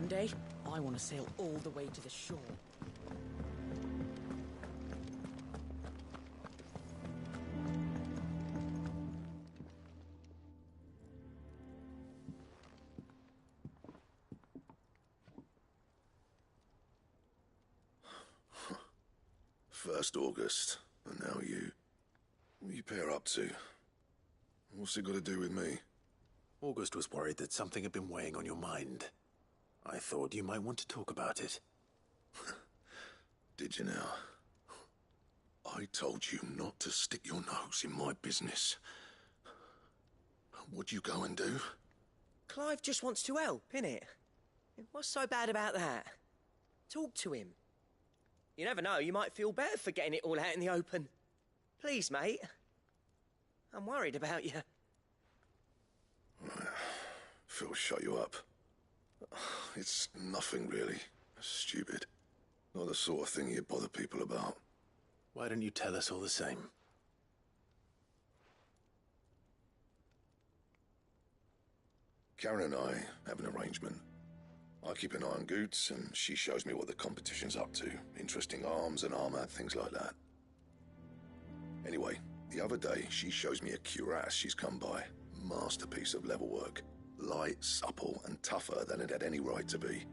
One day, I want to sail all the way to the shore. First August, and now you. What are you pair up to? What's it got to do with me? August was worried that something had been weighing on your mind. I thought you might want to talk about it. Did you now? I told you not to stick your nose in my business. What'd you go and do? Clive just wants to help, innit? What's so bad about that? Talk to him. You never know, you might feel better for getting it all out in the open. Please, mate. I'm worried about you. Phil shut you up. It's nothing really. Stupid. Not the sort of thing you bother people about. Why don't you tell us all the same? Karen and I have an arrangement. I keep an eye on Goots, and she shows me what the competition's up to. Interesting arms and armor, things like that. Anyway, the other day, she shows me a cuirass she's come by. Masterpiece of level work. Light, supple, and tougher than it had any right to be.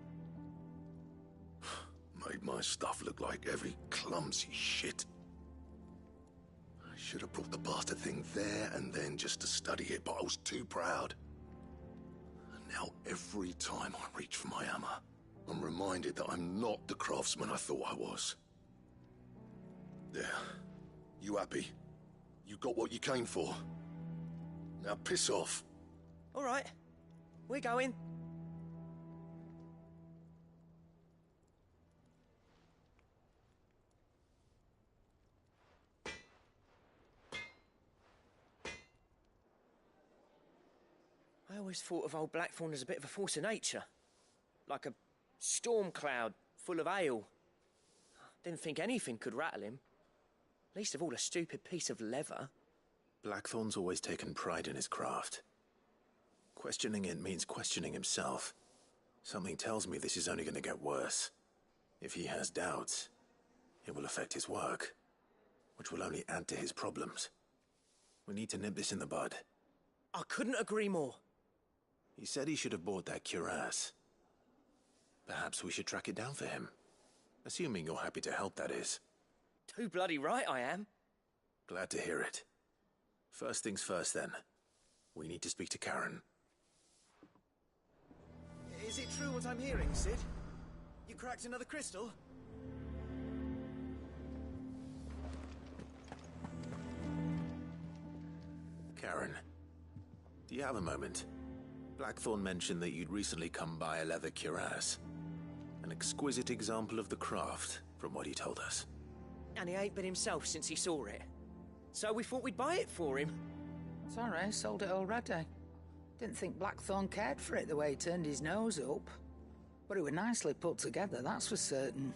Made my stuff look like every clumsy shit. I should have brought the bastard thing there and then just to study it, but I was too proud. And now every time I reach for my hammer, I'm reminded that I'm not the craftsman I thought I was. There. You happy? You got what you came for. Now piss off. All right. We're going. I always thought of old Blackthorn as a bit of a force of nature. Like a storm cloud full of hail. Didn't think anything could rattle him. Least of all a stupid piece of leather. Blackthorn's always taken pride in his craft. Questioning it means questioning himself. Something tells me this is only going to get worse. If he has doubts, it will affect his work, which will only add to his problems. We need to nip this in the bud. I couldn't agree more. He said he should have bought that cuirass. Perhaps we should track it down for him. Assuming you're happy to help, that is. Too bloody right I am. Glad to hear it. First things first, then. We need to speak to Karen. Is it true what I'm hearing, Sid? You cracked another crystal? Karen, do you have a moment? Blackthorn mentioned that you'd recently come by a leather cuirass. An exquisite example of the craft, from what he told us. And he ain't been himself since he saw it. So we thought we'd buy it for him. Sorry, sold it already. Didn't think Blackthorn cared for it the way he turned his nose up. But it was nicely put together, that's for certain.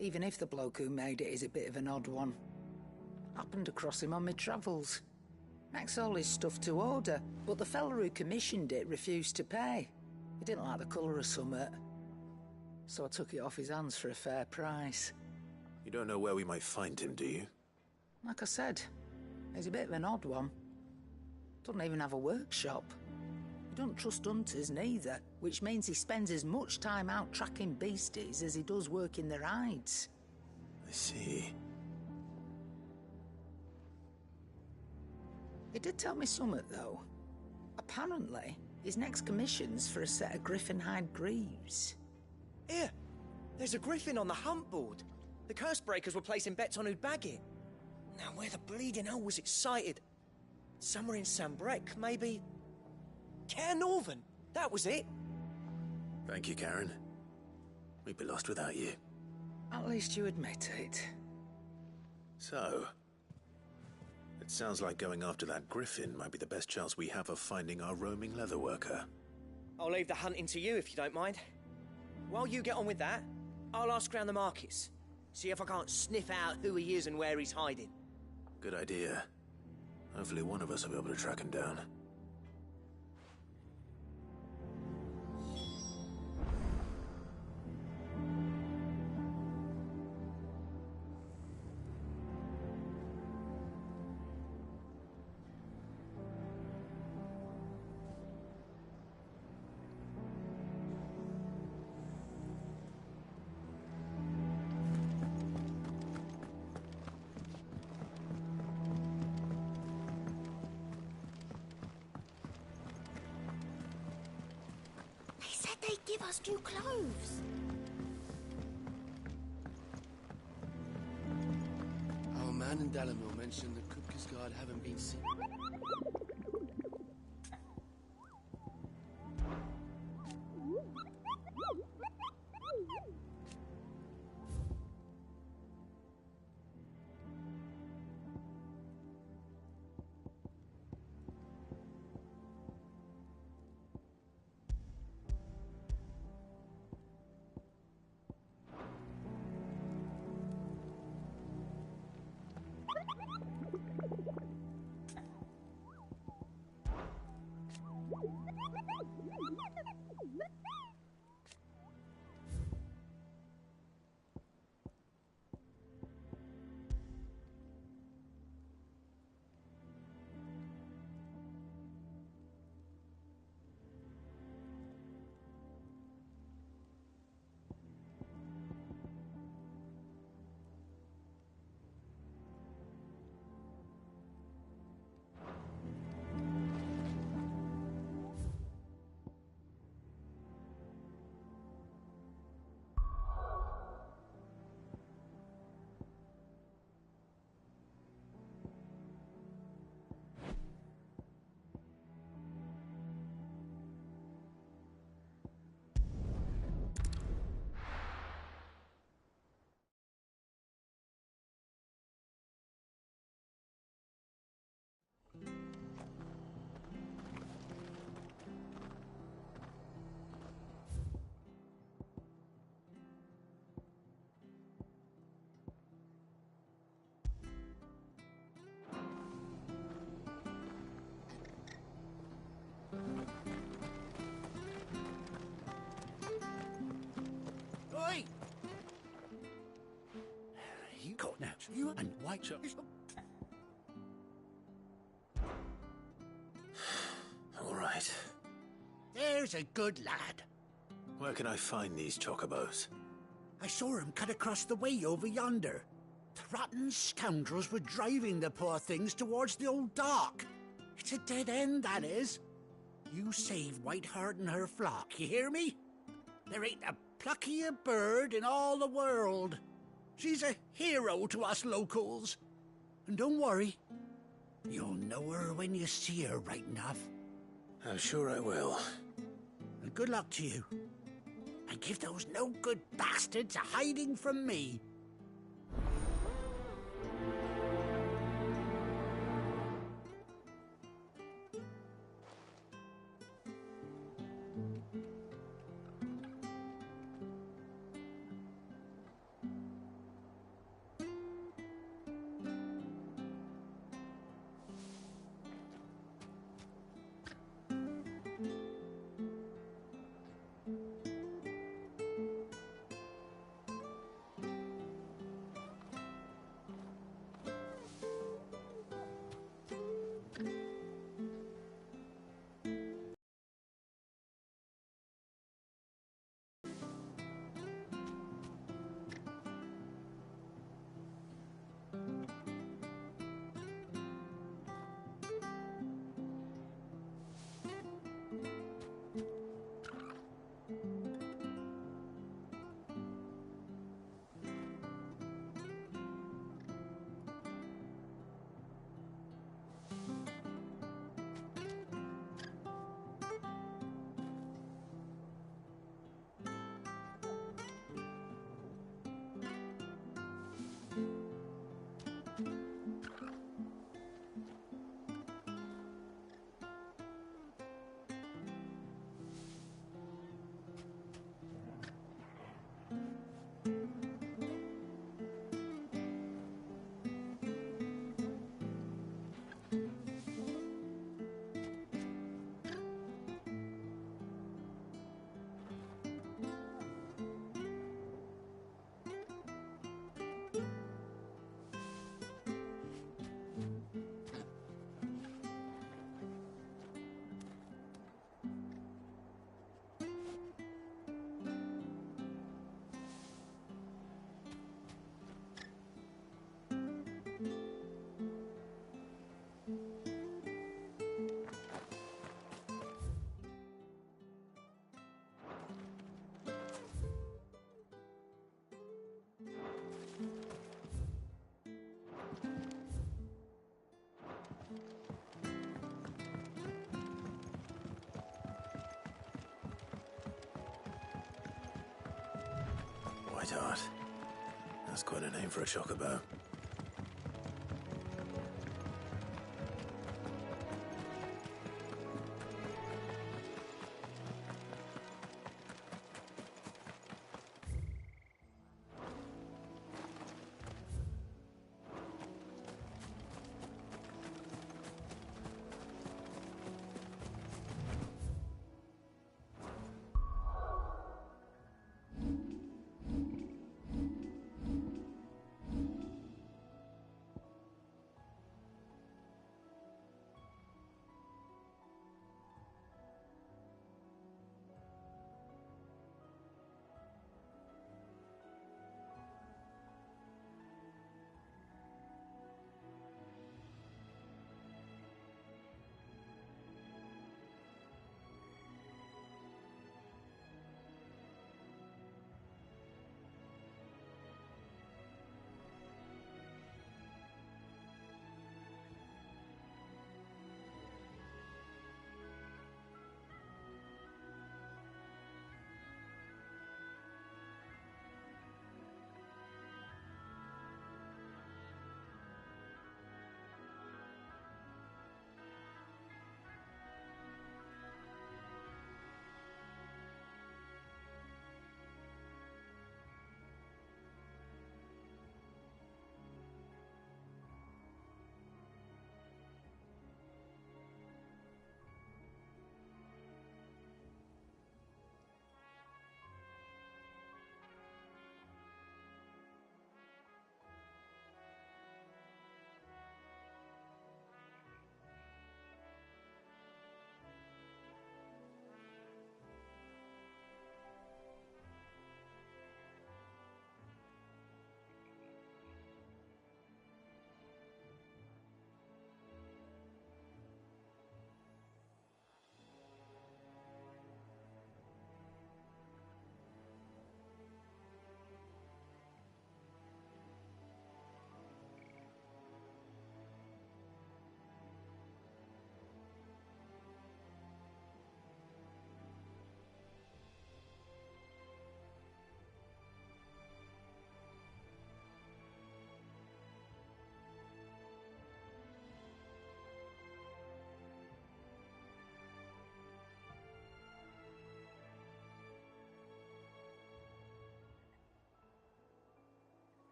Even if the bloke who made it is a bit of an odd one. Happened across him on my travels. Makes all his stuff to order, but the fella who commissioned it refused to pay. He didn't like the colour of summit. So I took it off his hands for a fair price. You don't know where we might find him, do you? Like I said, he's a bit of an odd one. Doesn't even have a workshop. He don't trust hunters neither, which means he spends as much time out tracking beasties as he does working their hides. I see. He did tell me something, though. Apparently, his next commission's for a set of griffin hide greaves. Here, there's a griffin on the hunt board. The curse breakers were placing bets on who'd bag it. Now, where the bleeding hell was it sighted? Somewhere in Sambrec, maybe... Caer Northern, that was it. Thank you, Karen. We'd be lost without you. At least you admit it. So, it sounds like going after that griffin might be the best chance we have of finding our roaming leatherworker. I'll leave the hunting to you if you don't mind. While you get on with that, I'll ask around the markets. See if I can't sniff out who he is and where he's hiding. Good idea. Hopefully one of us will be able to track him down. they give us new clothes? Our man in Dalamil mentioned the Kupka's guard haven't been seen. Oi! You got now, you and white. All right. There's a good lad. Where can I find these chocobos? I saw him cut across the way over yonder. The rotten scoundrels were driving the poor things towards the old dock. It's a dead end, that is. You save Whiteheart and her flock, you hear me? There ain't a pluckier bird in all the world. She's a hero to us locals. And don't worry, you'll know her when you see her right enough. I'm sure I will. And good luck to you. And give those no-good bastards a hiding from me. Whiteheart. That's quite a name for a chocobo.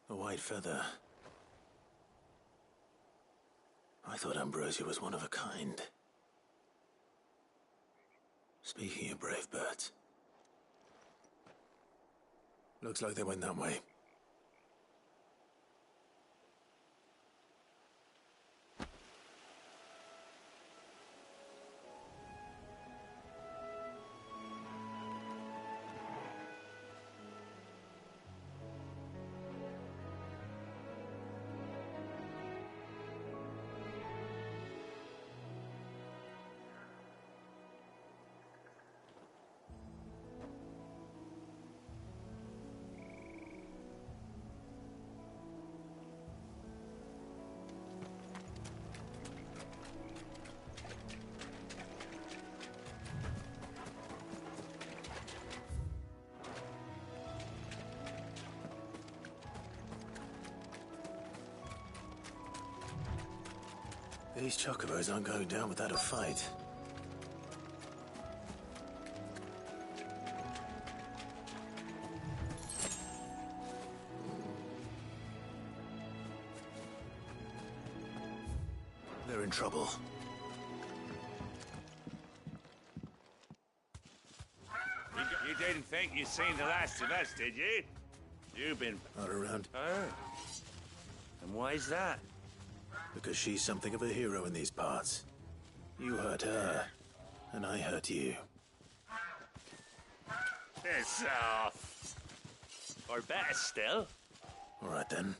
A white feather. I thought Ambrosia was one of a kind. Speaking of brave birds, Looks like they went that way. These chocobos aren't going down without a fight. They're in trouble. You didn't think you'd seen the last of us, did you? You've been... Not around. her. And why's that? Because she's something of a hero in these parts. You hurt her, and I hurt you. Piss off. Or better still. All right, then.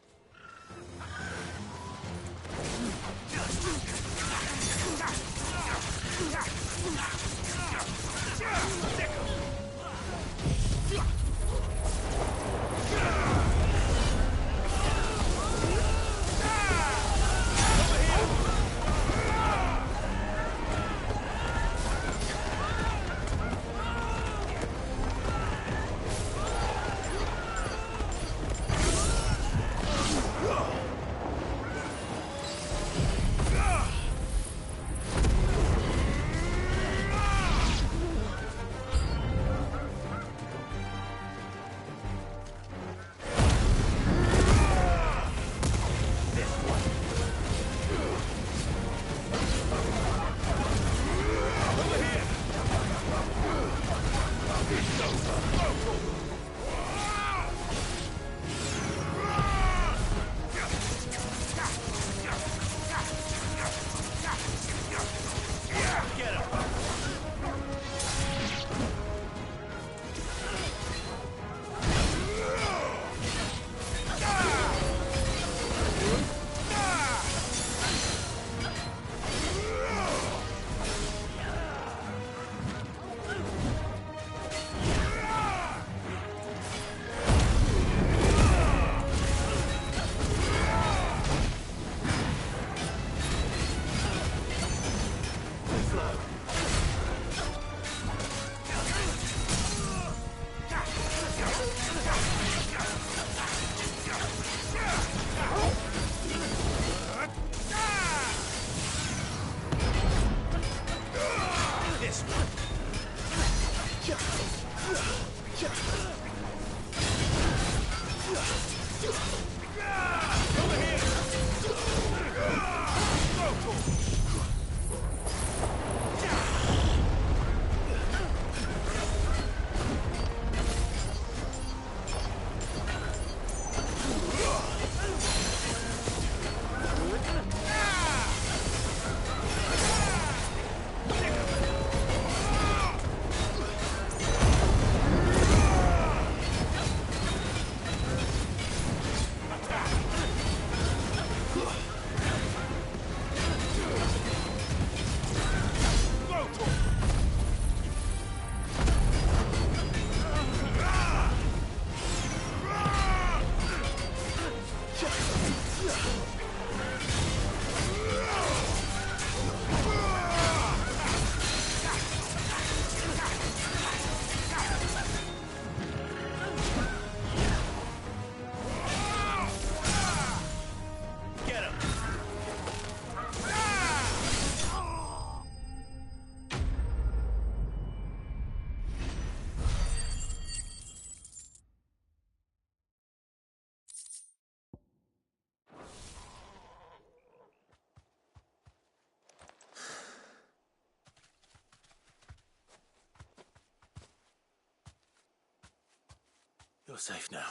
You're safe now.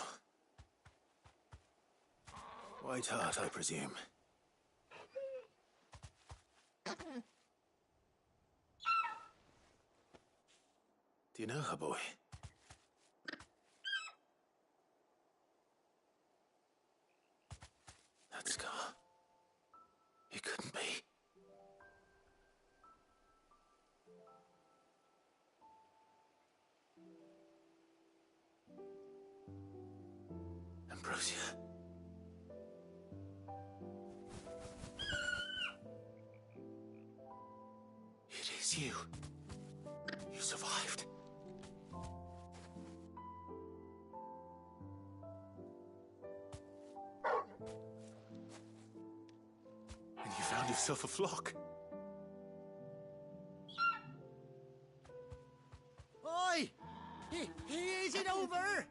White Hart, I presume. Do you know her, boy? That scar. It couldn't be. Ambrosia. It is you. You survived. And you found yourself a flock. Oi! Is it over?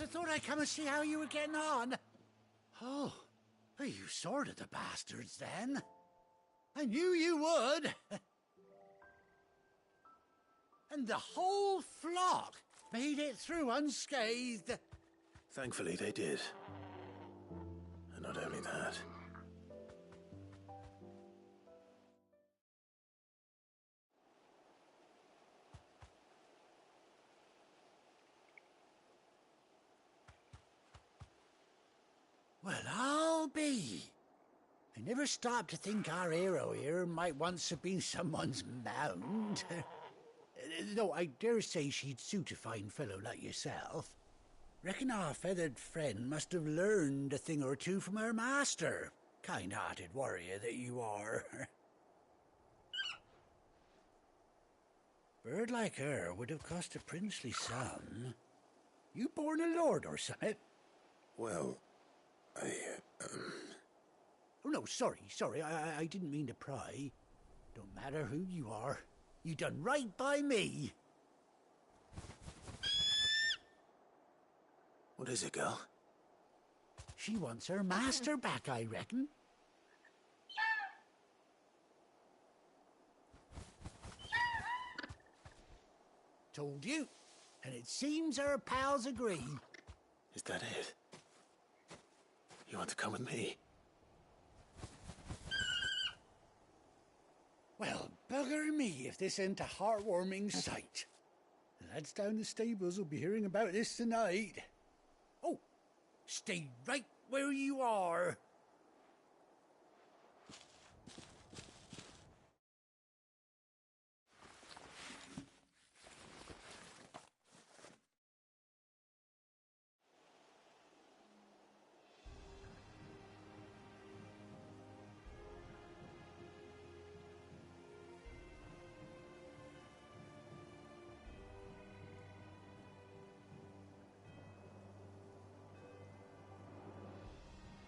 I thought I'd come and see how you were getting on. Oh, you sorted the bastards then. I knew you would. And the whole flock made it through unscathed. Thankfully, they did. And not only that. Well, I'll be. I never stopped to think our hero here might once have been someone's mount. Though I dare say she'd suit a fine fellow like yourself. Reckon our feathered friend must have learned a thing or two from her master. Kind-hearted warrior that you are. Bird like her would have cost a princely sum. You born a lord or something? Well, Oh, no, sorry, I didn't mean to pry. Don't matter who you are. You done right by me. What is it, girl? She wants her master back, I reckon. Told you. And it seems her pals agree. Is that it? You want to come with me? Well, bugger me if this ain't a heartwarming sight. The lads down the stables will be hearing about this tonight. Oh, stay right where you are.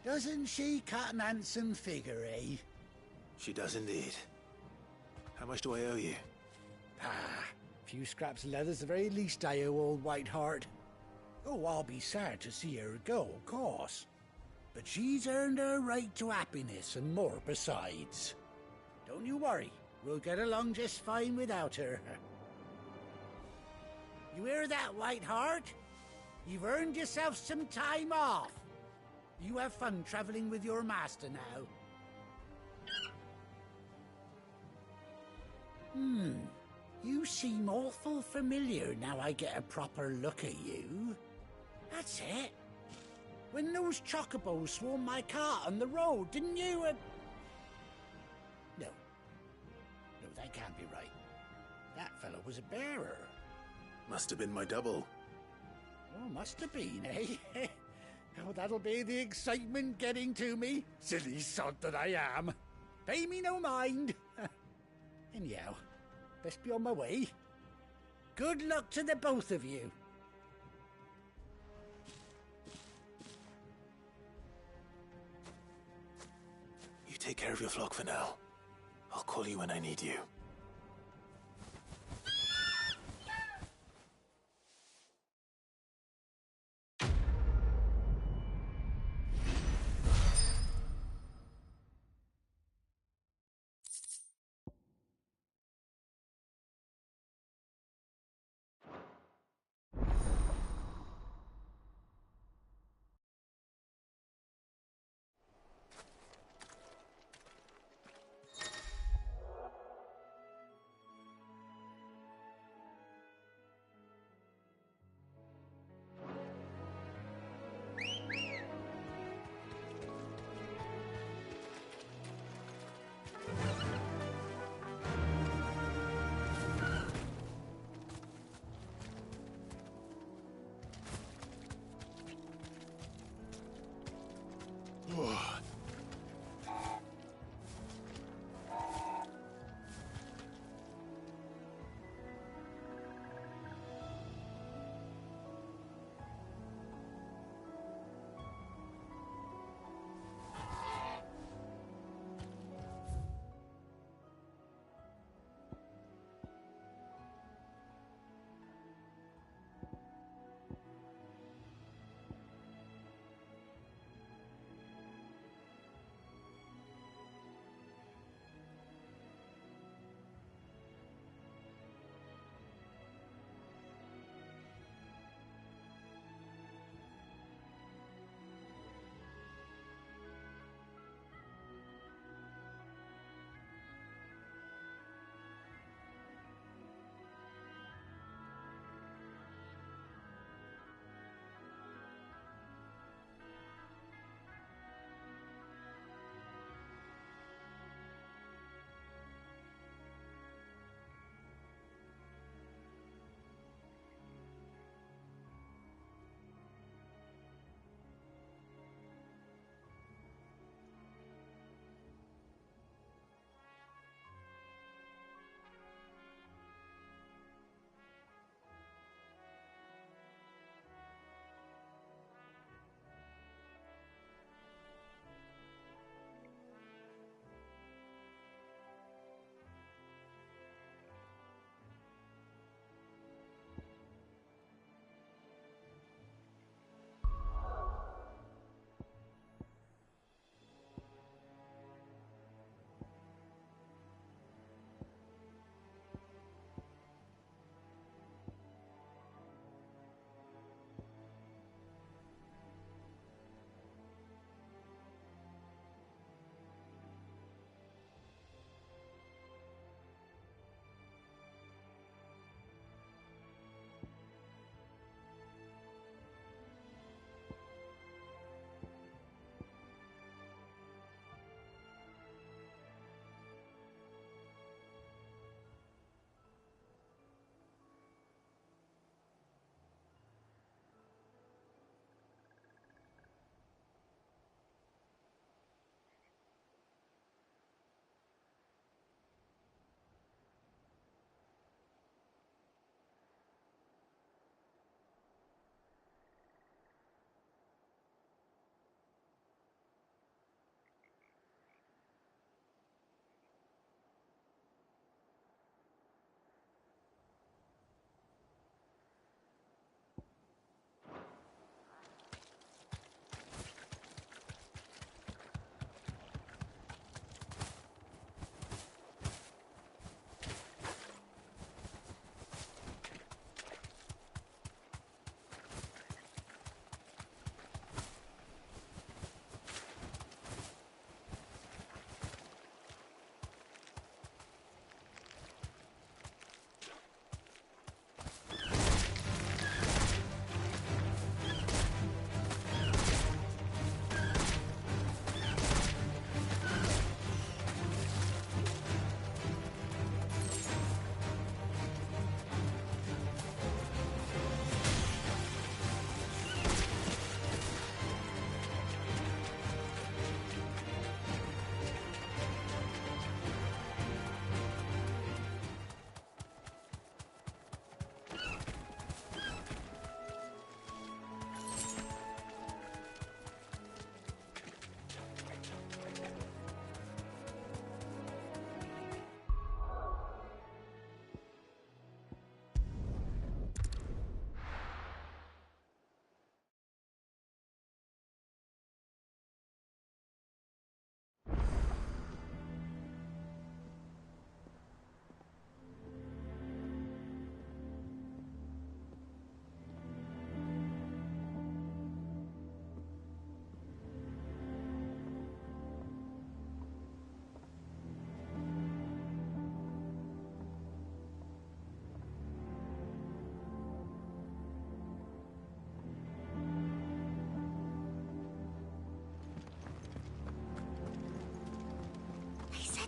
Doesn't she cut an handsome figure, eh? She does indeed. How much do I owe you? Ah, a few scraps of leather's the very least I owe old White Hart. Oh, I'll be sad to see her go, of course. But she's earned her right to happiness and more besides. Don't you worry, we'll get along just fine without her. You hear that, White Hart? You've earned yourself some time off. You have fun traveling with your master now. You seem awful familiar now I get a proper look at you. That's it. When those chocobos swarmed my cart on the road, didn't you? No, that can't be right. That fellow was a bearer. Must have been my double. Oh, must have been, eh? Oh, that'll be the excitement getting to me. Silly sod that I am. Pay me no mind. Anyhow, best be on my way. Good luck to the both of you. You take care of your flock for now. I'll call you when I need you.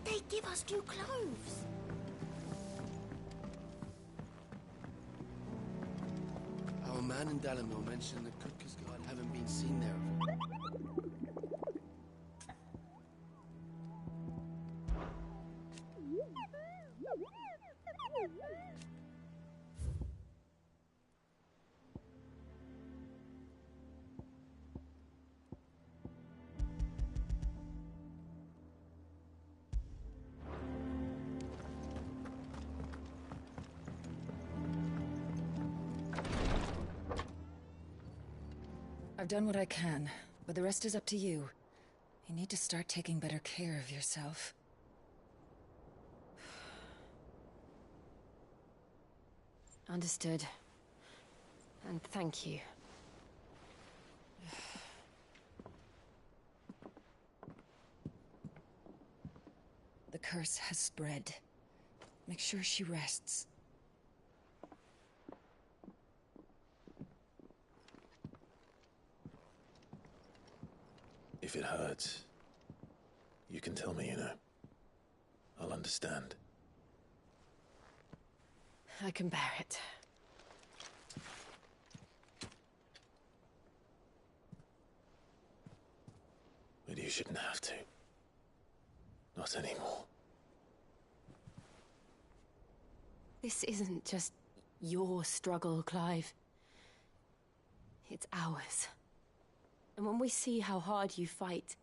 said they'd give us new clothes. Our man in Dalamo mentioned the Cookies God haven't been seen there. I've done what I can, but the rest is up to you. You need to start taking better care of yourself. Understood. And thank you. The curse has spread. Make sure she rests. If it hurts, you can tell me, you know. I'll understand. I can bear it. But you shouldn't have to. Not anymore. This isn't just your struggle, Clive. It's ours. And when we see how hard you fight,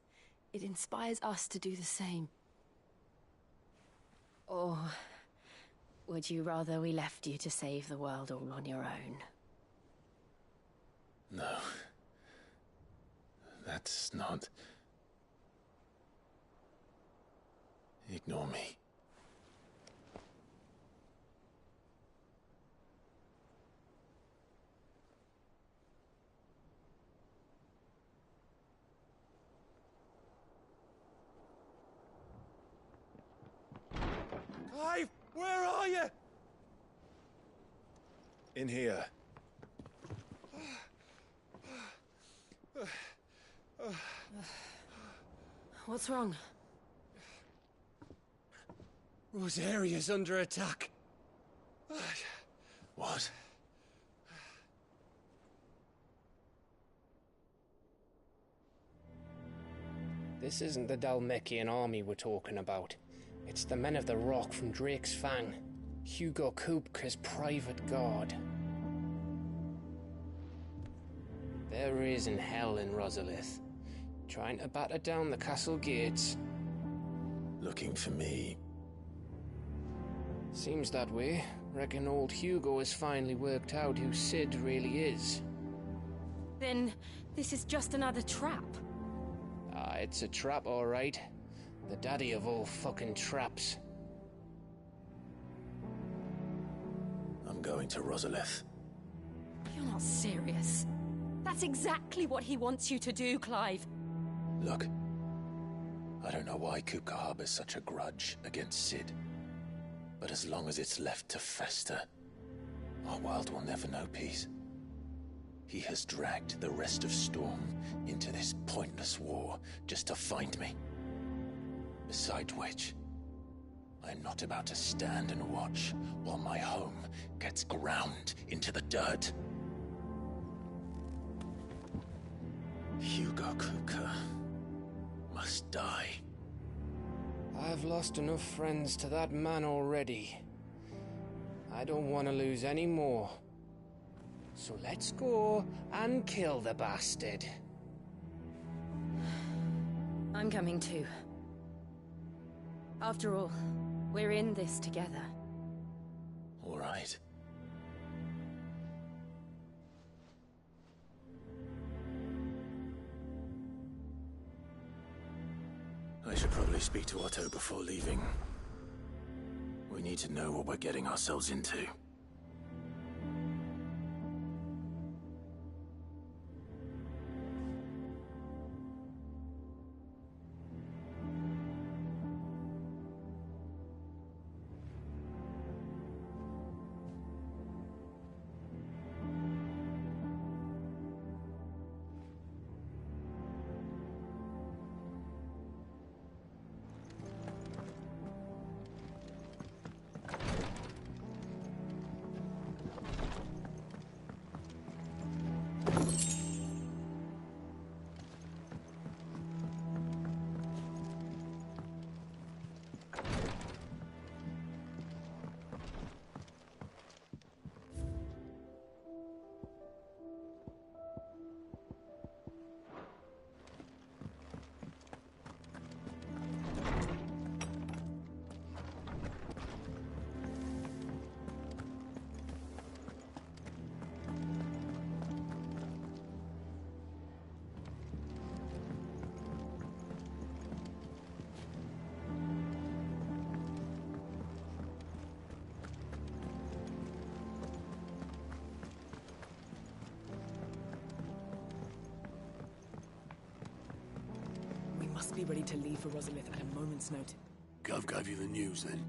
it inspires us to do the same. Or would you rather we left you to save the world all on your own? No. That's not... Ignore me. Clive, where are you? In here. What's wrong? Rosaria's under attack. What? This isn't the Dhalmekian army we're talking about. It's the men of the Rock from Drake's Fang. Hugo Kupka's private guard. They're raising hell in Rosalith, trying to batter down the castle gates. Looking for me. Seems that way. Reckon old Hugo has finally worked out who Sid really is. Then this is just another trap. Ah, it's a trap, all right. The daddy of all fucking traps. I'm going to Rosalith. You're not serious. That's exactly what he wants you to do, Clive. Look, I don't know why Kupka harbors such a grudge against Sid. But as long as it's left to fester, our world will never know peace. He has dragged the rest of Storm into this pointless war just to find me. Besides which, I'm not about to stand and watch while my home gets ground into the dirt. Hugo Kupka must die. I've lost enough friends to that man already. I don't want to lose any more. So let's go and kill the bastard. I'm coming too. After all, we're in this together. All right. I should probably speak to Otto before leaving. We need to know what we're getting ourselves into. must be ready to leave for Rosalith at a moment's notice. Gov gave you the news, then?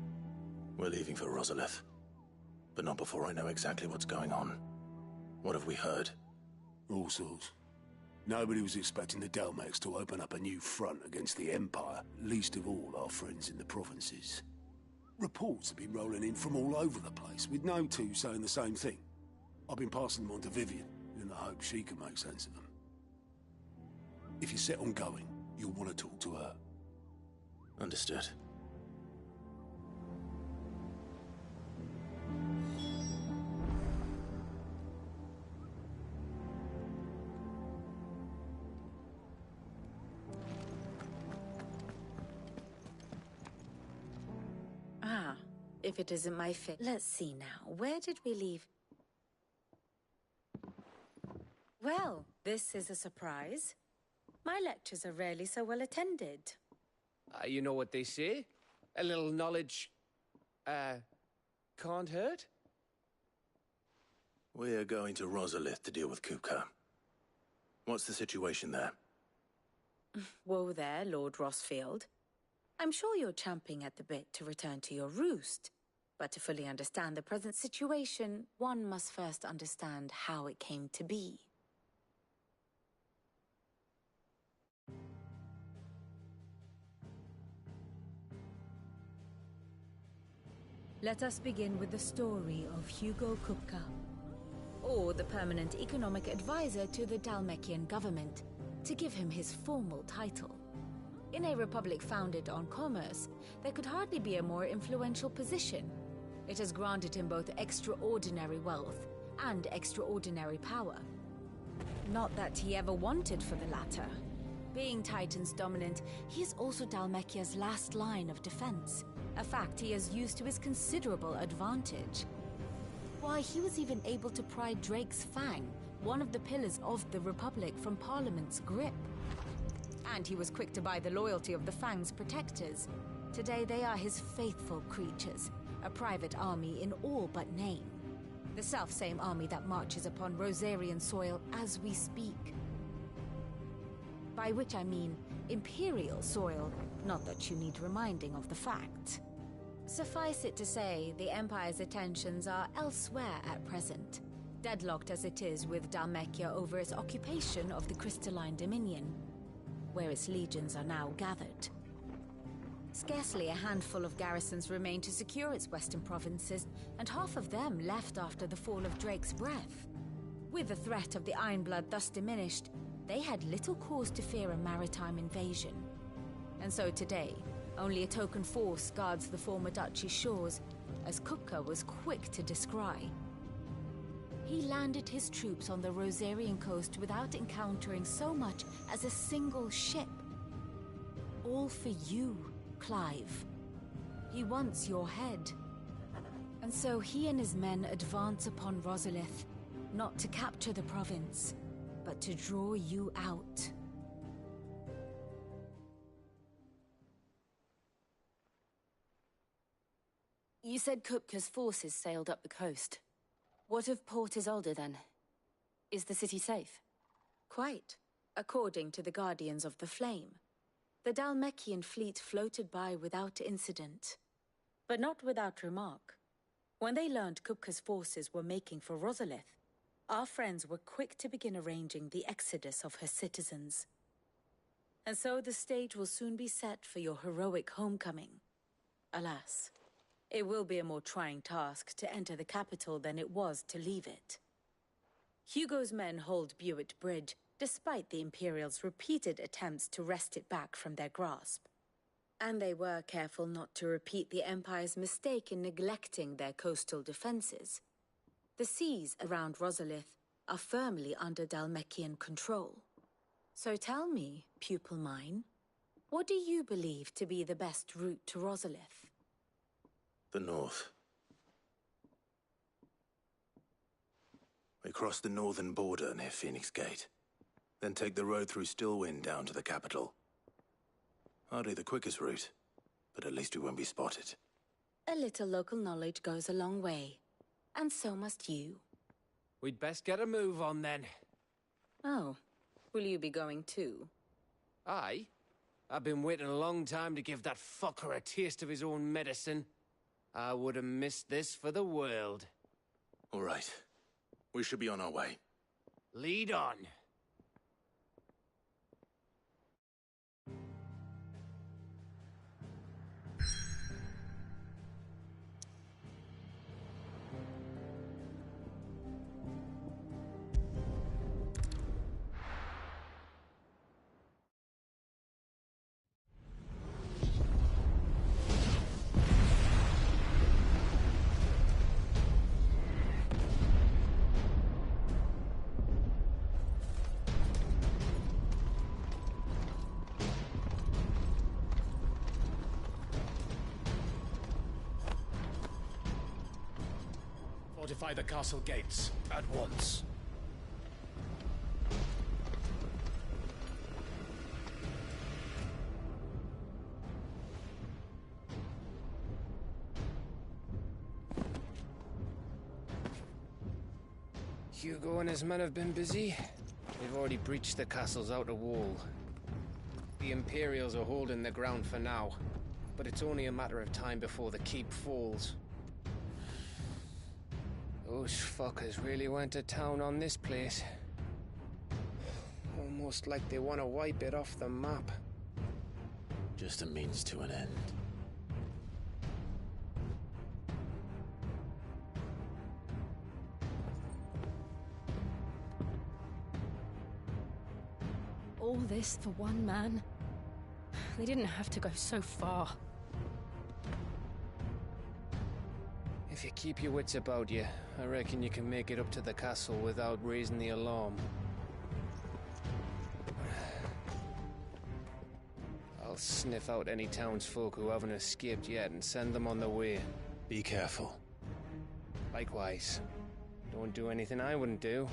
We're leaving for Rosalith. But not before I know exactly what's going on. What have we heard? All sorts. Nobody was expecting the Dalmex to open up a new front against the Empire, least of all our friends in the provinces. Reports have been rolling in from all over the place, with no two saying the same thing. I've been passing them on to Vivian, in the hope she can make sense of them. If you're set on going, you'll want to talk to her. Understood. Ah, if it isn't my fit. Let's see now. Where did we leave? Well, this is a surprise. My lectures are rarely so well attended. You know what they say? A little knowledge, can't hurt? We're going to Rosalith to deal with Kupka. What's the situation there? Whoa there, Lord Rossfield. I'm sure you're champing at the bit to return to your roost. But to fully understand the present situation, one must first understand how it came to be. Let us begin with the story of Hugo Kupka, or the permanent economic advisor to the Dhalmekian government, to give him his formal title. In a republic founded on commerce, there could hardly be a more influential position. It has granted him both extraordinary wealth and extraordinary power. Not that he ever wanted for the latter. Being Titan's dominant, he is also Dhalmekia's last line of defense, a fact he has used to his considerable advantage. Why, he was even able to pry Drake's Fang, one of the pillars of the Republic, from Parliament's grip. And he was quick to buy the loyalty of the Fang's protectors. Today they are his faithful creatures, a private army in all but name. The self-same army that marches upon Rosarian soil as we speak. By which I mean Imperial soil, not that you need reminding of the fact. Suffice it to say, the Empire's attentions are elsewhere at present, deadlocked as it is with Dhalmekia over its occupation of the Crystalline Dominion, where its legions are now gathered. Scarcely a handful of garrisons remain to secure its western provinces, and half of them left after the fall of Drake's Breath. With the threat of the Ironblood thus diminished, they had little cause to fear a maritime invasion. And so today, only a token force guards the former duchy's shores, as Kupka was quick to descry. He landed his troops on the Rosarian coast without encountering so much as a single ship. All for you, Clive. He wants your head. And so he and his men advance upon Rosalith, not to capture the province, but to draw you out. You said Kupka's forces sailed up the coast. What of Port Isolde, then? Is the city safe? Quite, according to the Guardians of the Flame. The Dhalmekian fleet floated by without incident. But not without remark. When they learned Kupka's forces were making for Rosalith, our friends were quick to begin arranging the exodus of her citizens. And so the stage will soon be set for your heroic homecoming. Alas, it will be a more trying task to enter the capital than it was to leave it. Hugo's men hold Buet Bridge, despite the Imperials' repeated attempts to wrest it back from their grasp. And they were careful not to repeat the Empire's mistake in neglecting their coastal defenses. The seas around Rosalith are firmly under Dhalmekian control. So tell me, pupil mine, what do you believe to be the best route to Rosalith? The north. We cross the northern border near Phoenix Gate, then take the road through Stillwind down to the capital. Hardly the quickest route, but at least we won't be spotted. A little local knowledge goes a long way, and so must you. We'd best get a move on then. Oh, will you be going too? Aye. I've been waiting a long time to give that fucker a taste of his own medicine. I would have missed this for the world. All right. We should be on our way. Lead on. Fortify the castle gates at once. Hugo and his men have been busy. They've already breached the castle's outer wall. The Imperials are holding the ground for now, but it's only a matter of time before the keep falls. Those fuckers really went to town on this place. Almost like they want to wipe it off the map. Just a means to an end. All this for one man? They didn't have to go so far. If you keep your wits about you, I reckon you can make it up to the castle without raising the alarm. I'll sniff out any townsfolk who haven't escaped yet and send them on their way. Be careful. Likewise. Don't do anything I wouldn't do.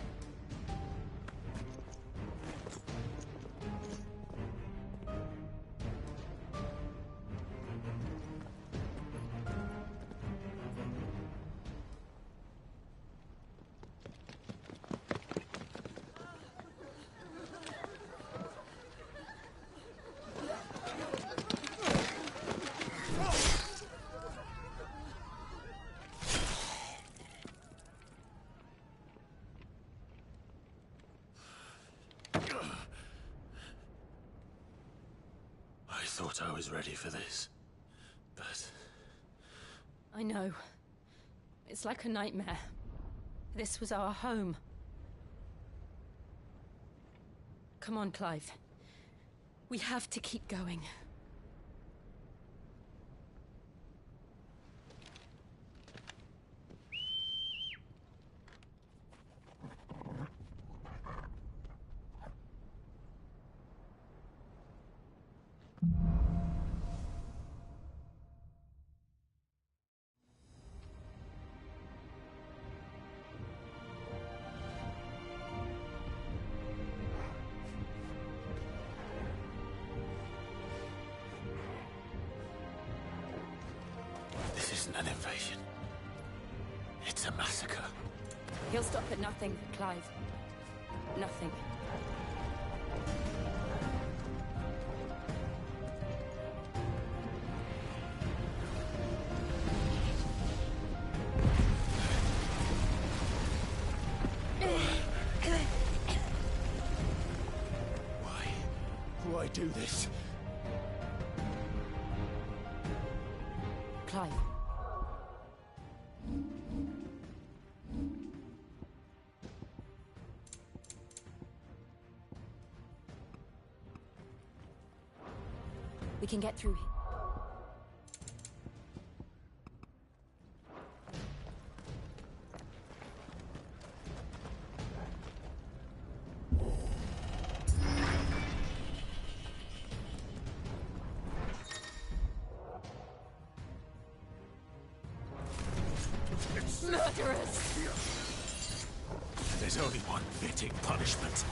I thought I was ready for this, but... I know. It's like a nightmare. This was our home. Come on, Clive. We have to keep going. This isn't an invasion. It's a massacre. He'll stop at nothing, Clive. Nothing. Why do this? Clive. We can get through. Murderers! There's only one fitting punishment.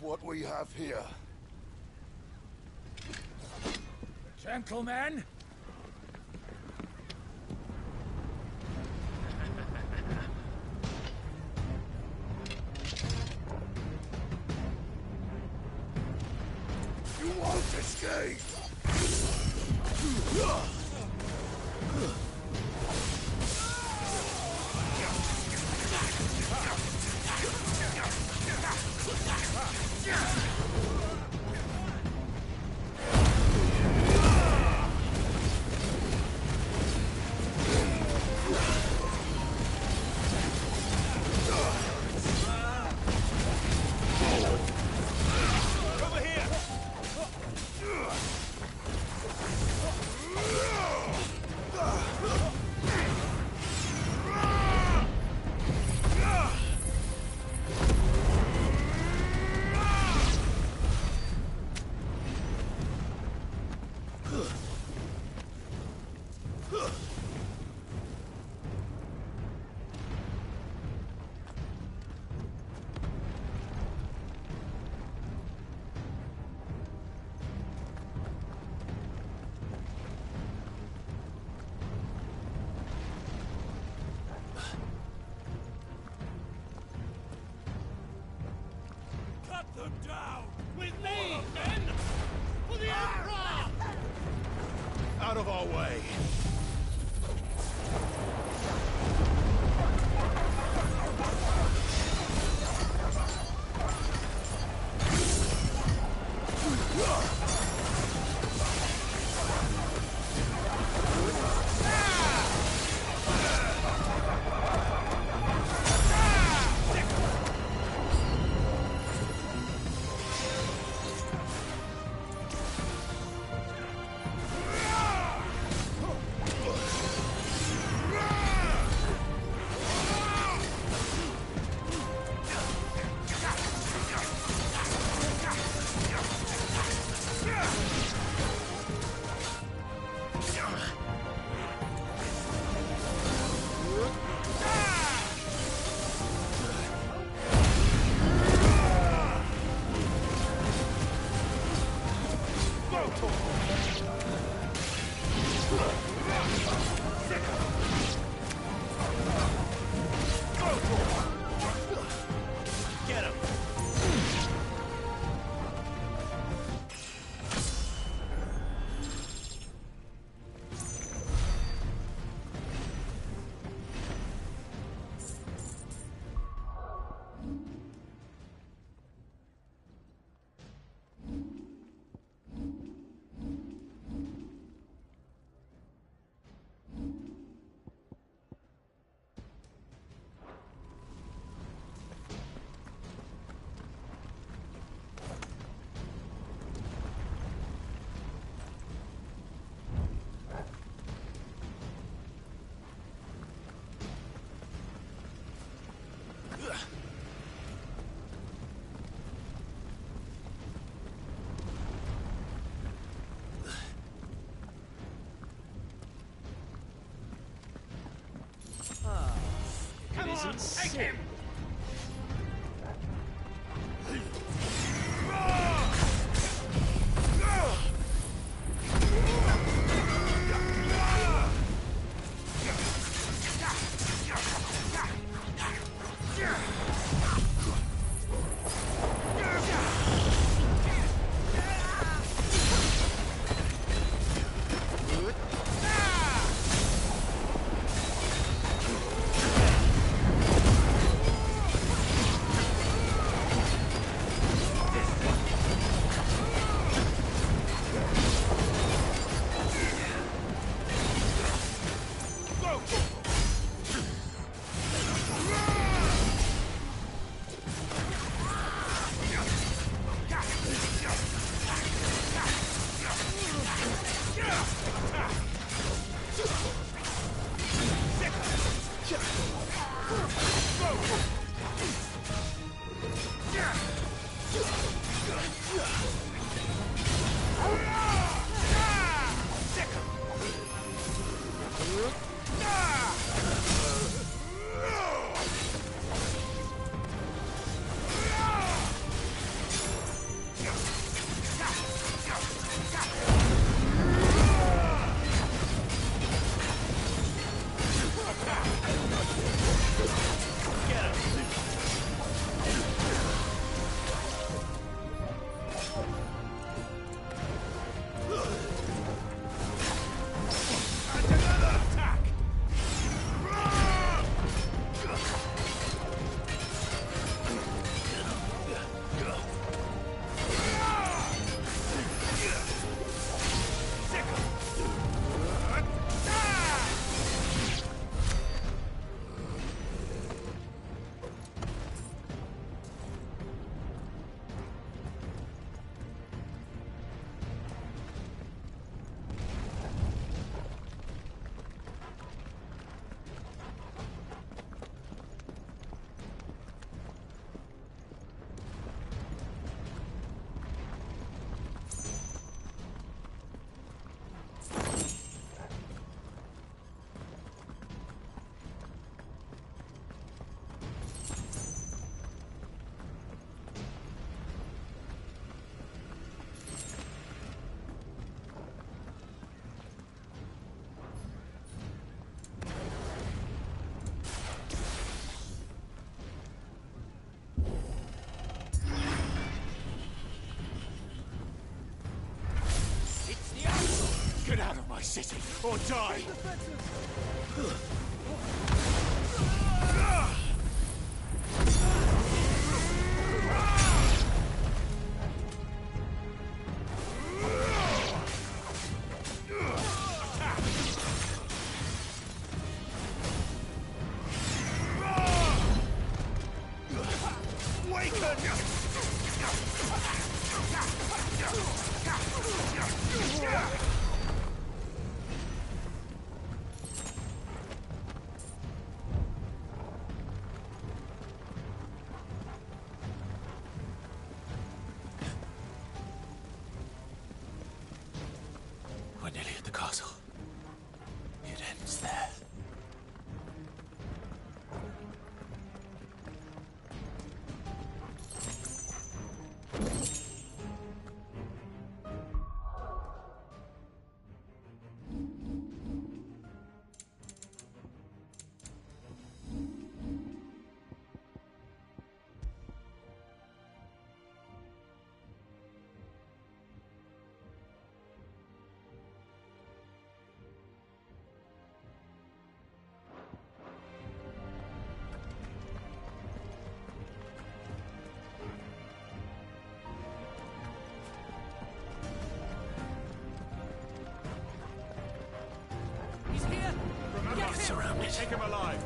what we have here. Gentlemen! You won't escape! Them down! With me, men! For the Emperor! Out of our way! Get him! It isn't sick. city, or die! We're nearly at the castle. It ends there. Surrounded. Take him alive.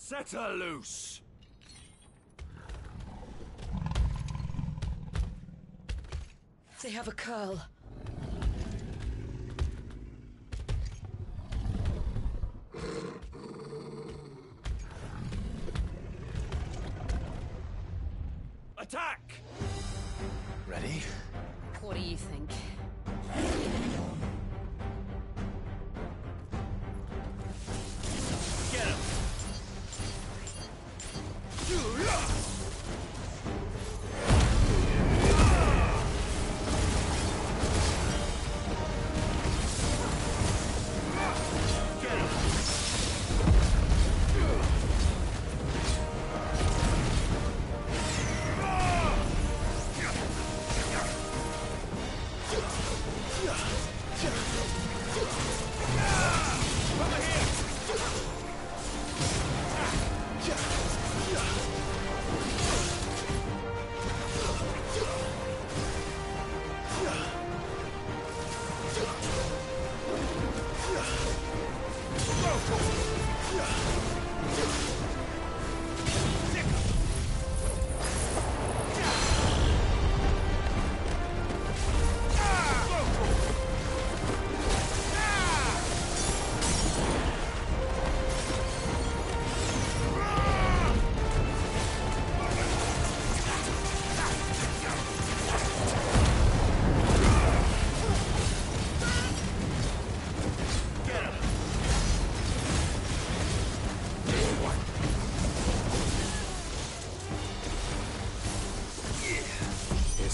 Set her loose! They have a curl. Attack! Ready? What do you think? Get him!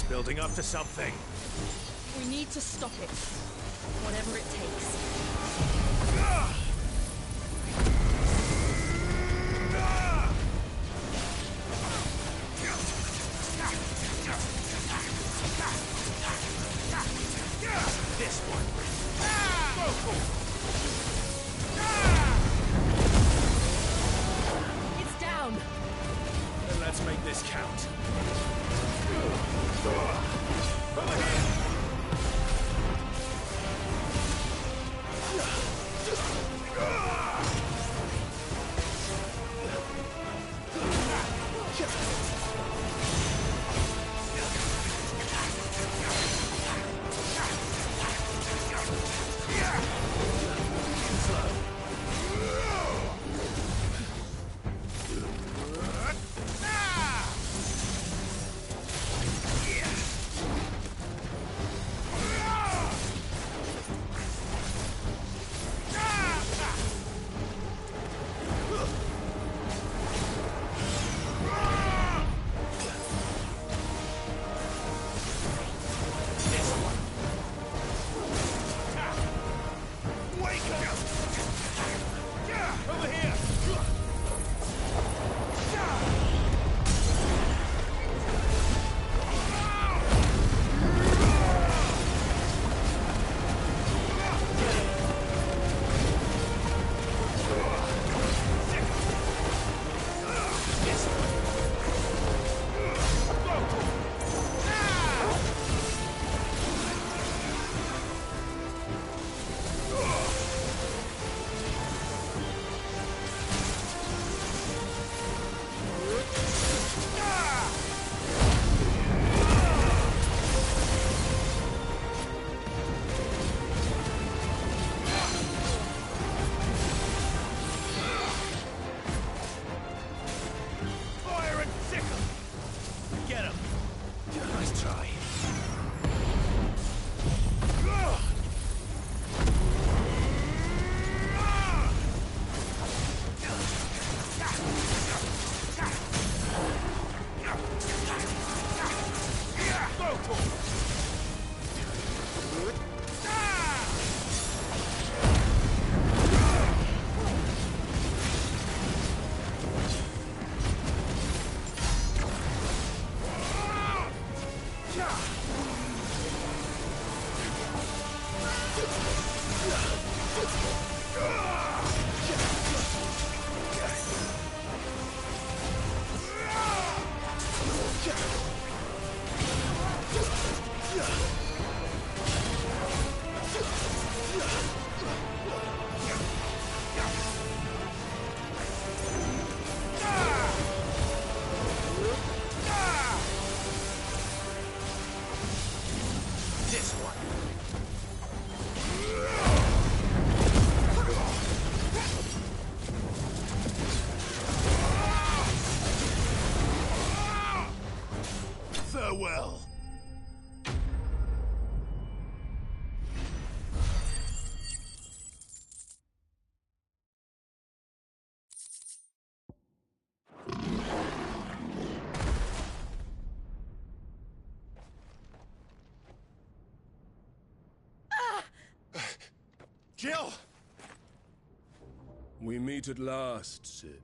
Building up to something. We need to stop it. Whatever it takes. This one. It's down. Then let's make this count. Farewell. Jill! We meet at last, Cid.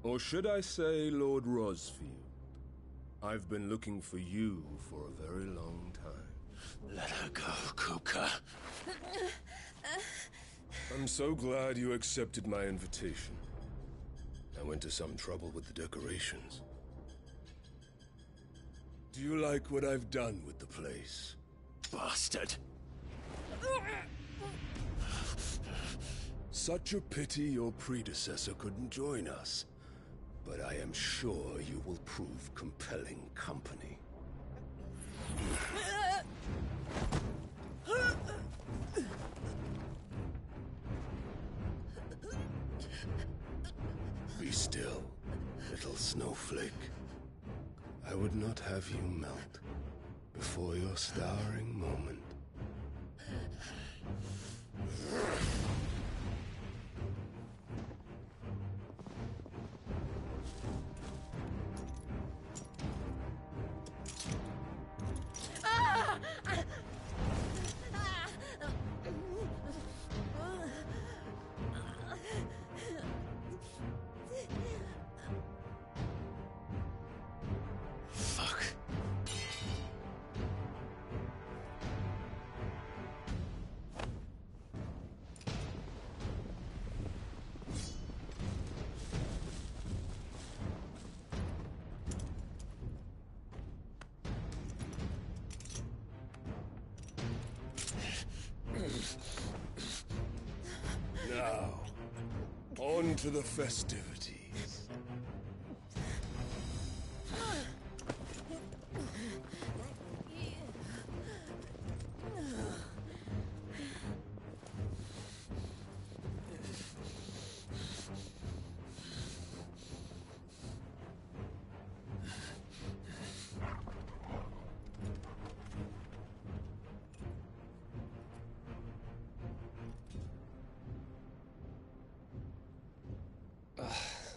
Or should I say, Lord Rosfield? I've been looking for you for a very long time. Let her go, Kupka. I'm so glad you accepted my invitation. I went to some trouble with the decorations. Do you like what I've done with the place? Bastard! Such a pity your predecessor couldn't join us. But I am sure you will prove compelling company. Be still, little snowflake. I would not have you melt before your starring moment. Welcome to the festivities.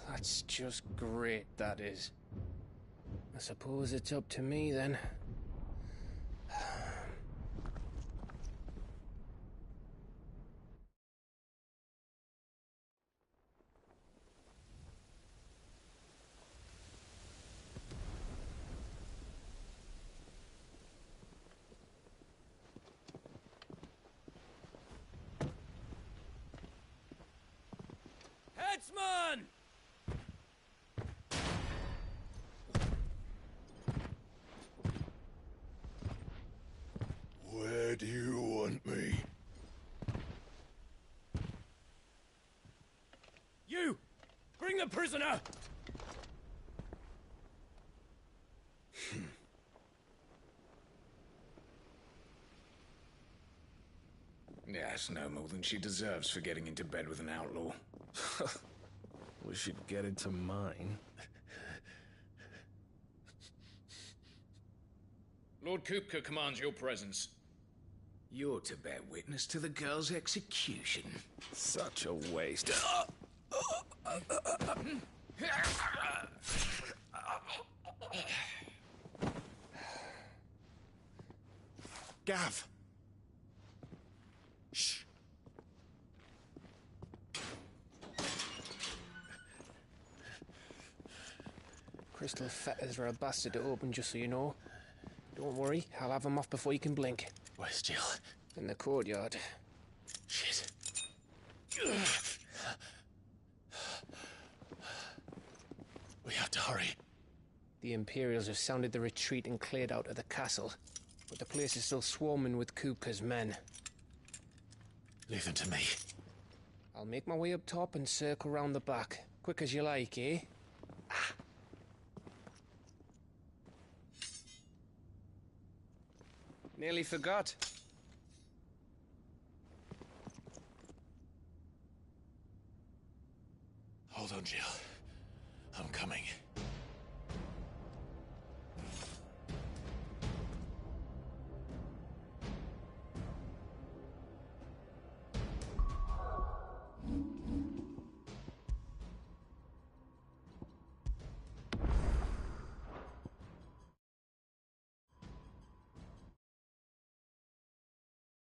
That's just great, that is. I suppose it's up to me then. Headsman! Where do you want me? You! Bring the prisoner! Yes, no more than she deserves for getting into bed with an outlaw. We should get into mine. Lord Kupka commands your presence. You're to bear witness to the girl's execution. Such a waste. Gav! Shh. Crystal fetters are a bastard to open, just so you know. Don't worry, I'll have them off before you can blink. Where's Jill? In the courtyard. Shit. We have to hurry. The Imperials have sounded the retreat and cleared out of the castle, but the place is still swarming with Kupka's men. Leave them to me. I'll make my way up top and circle round the back. Quick as you like, eh? Nearly forgot.